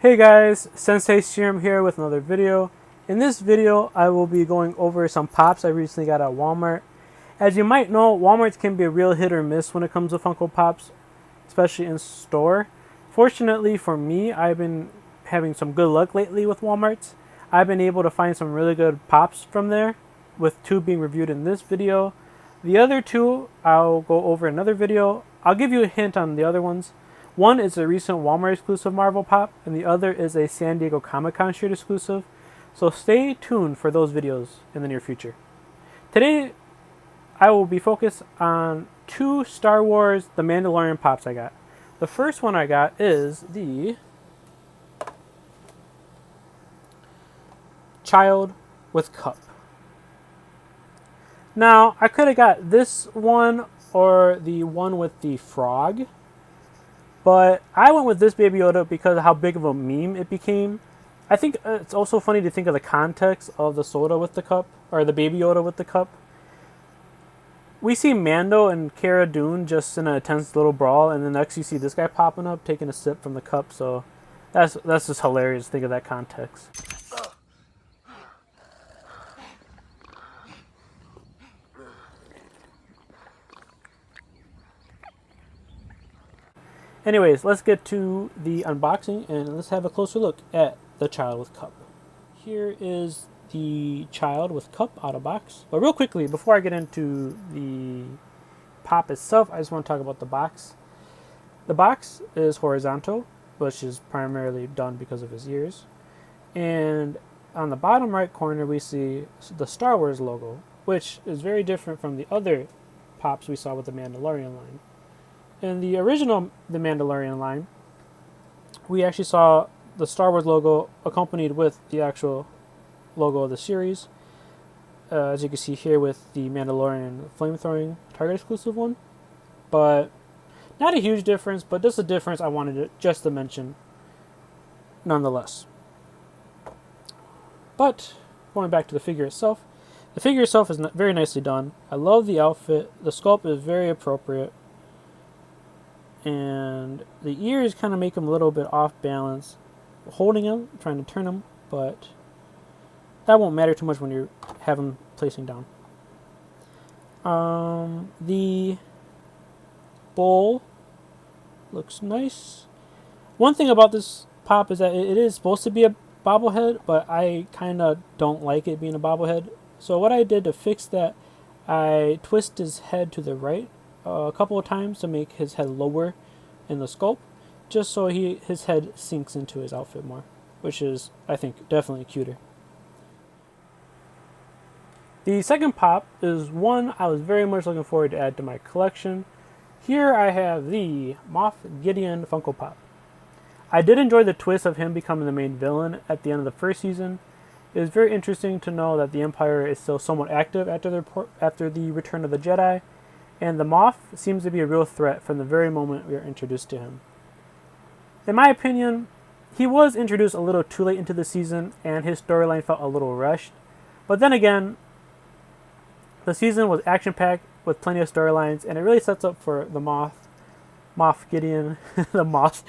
Hey guys, Sensei Serum here with another video. In this video, I will be going over some pops I recently got at Walmart. As you might know, Walmart can be a real hit or miss when it comes to Funko Pops, especially in store. Fortunately for me, I've been having some good luck lately with Walmart. I've been able to find some really good pops from there, with two being reviewed in this video. The other two, I'll go over in another video. I'll give you a hint on the other ones. One is a recent Walmart exclusive Marvel pop, and the other is a San Diego Comic-Con street exclusive. So stay tuned for those videos in the near future. Today, I will be focused on two Star Wars The Mandalorian pops I got. The first one I got is the Child with Cup. Now, I could have got this one or the one with the frog, but I went with this Baby Yoda because of how big of a meme it became. I think it's also funny to think of the context of the soda with the cup, or the Baby Yoda with the cup. We see Mando and Cara Dune just in a tense little brawl, and then next you see this guy popping up, taking a sip from the cup, so that's just hilarious to think of that context. Anyways, let's get to the unboxing and let's have a closer look at the Child with Cup. Here is the Child with Cup out of box. But real quickly, before I get into the pop itself, I just want to talk about the box. The box is horizontal, which is primarily done because of his ears. And on the bottom right corner, we see the Star Wars logo, which is very different from the other pops we saw with the Mandalorian line. In the original The Mandalorian line, we actually saw the Star Wars logo accompanied with the actual logo of the series, as you can see here with the Mandalorian flamethrowing Target exclusive one. But not a huge difference, but just a difference I wanted just to mention nonetheless. But going back to the figure itself is very nicely done. I love the outfit. The sculpt is very appropriate. And the ears kind of make him a little bit off balance. Holding him, trying to turn him, but that won't matter too much when you have him placing down. The bowl looks nice. One thing about this pop is that it is supposed to be a bobblehead, but I kind of don't like it being a bobblehead. So what I did to fix that, I twist his head to the right a couple of times to make his head lower in the sculpt, just so his head sinks into his outfit more, which is, I think, definitely cuter. The second pop is one I was very much looking forward to add to my collection. Here I have the Moff Gideon Funko Pop. I did enjoy the twist of him becoming the main villain at the end of the first season. It is very interesting to know that the Empire is still somewhat active after the Return of the Jedi, and the Moth seems to be a real threat from the very moment we are introduced to him. In my opinion, he was introduced a little too late into the season, and his storyline felt a little rushed. But then again, the season was action-packed with plenty of storylines, and it really sets up for the Moff Gideon, the Moth.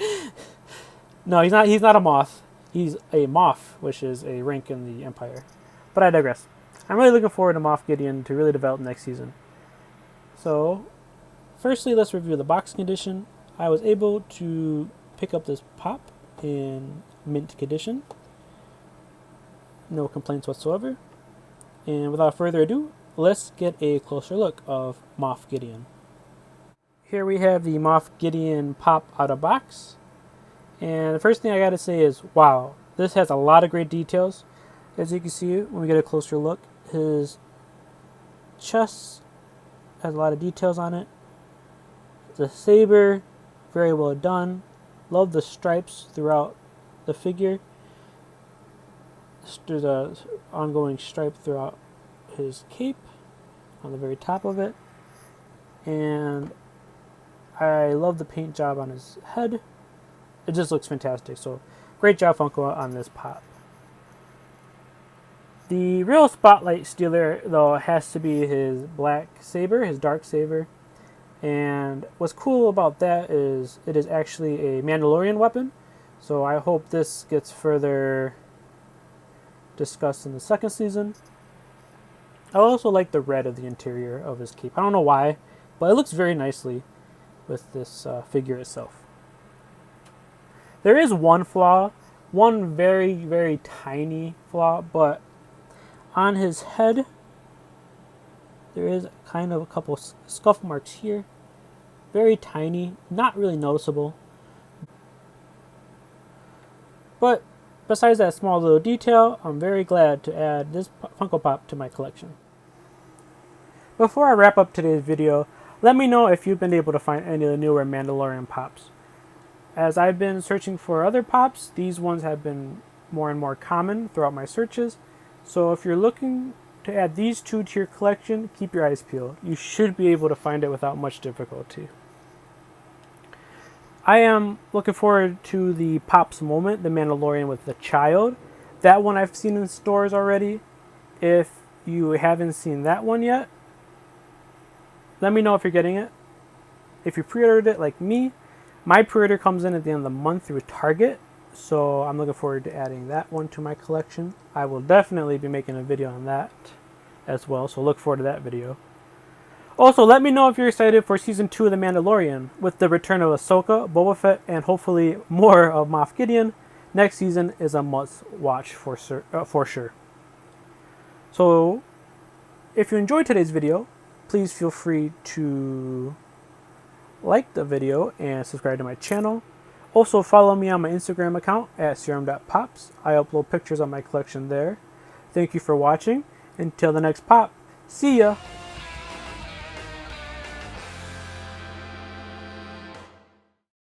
No, he's not a moth. He's a Moff, which is a rank in the Empire. But I digress. I'm really looking forward to Moff Gideon to really develop next season. So, firstly, let's review the box condition. I was able to pick up this pop in mint condition. No complaints whatsoever. And without further ado, let's get a closer look of Moff Gideon. Here we have the Moff Gideon pop out of box. And the first thing I gotta say is, wow, this has a lot of great details. As you can see when we get a closer look, his chest has a lot of details on it. The saber, very well done. Love the stripes throughout the figure. There's a ongoing stripe throughout his cape on the very top of it. And I love the paint job on his head. It just looks fantastic. So great job, Funko, on this pop. The real spotlight stealer, though, has to be his black saber, his dark saber. And what's cool about that is it is actually a Mandalorian weapon, So I hope this gets further discussed in the second season. I also like the red of the interior of his cape. I don't know why, but it looks very nicely with this figure itself. There is one flaw, one very, very tiny flaw, but on his head, there is kind of a couple scuff marks here. Very tiny, not really noticeable. But besides that small little detail, I'm very glad to add this Funko Pop to my collection. Before I wrap up today's video, let me know if you've been able to find any of the newer Mandalorian pops. As I've been searching for other pops, these ones have been more and more common throughout my searches. So if you're looking to add these two to your collection, keep your eyes peeled. You should be able to find it without much difficulty. I am looking forward to the Pops moment, the Mandalorian with the child. That one I've seen in stores already. If you haven't seen that one yet, let me know if you're getting it. If you pre-ordered it like me, my pre-order comes in at the end of the month through Target. So I'm looking forward to adding that one to my collection. I will definitely be making a video on that as well, so look forward to that video. Also, let me know if you're excited for Season 2 of The Mandalorian. With the return of Ahsoka, Boba Fett, and hopefully more of Moff Gideon, next season is a must-watch for sure. So, if you enjoyed today's video, please feel free to like the video and subscribe to my channel. Also, follow me on my Instagram account at serum.pops. I upload pictures of my collection there. Thank you for watching. Until the next pop, see ya!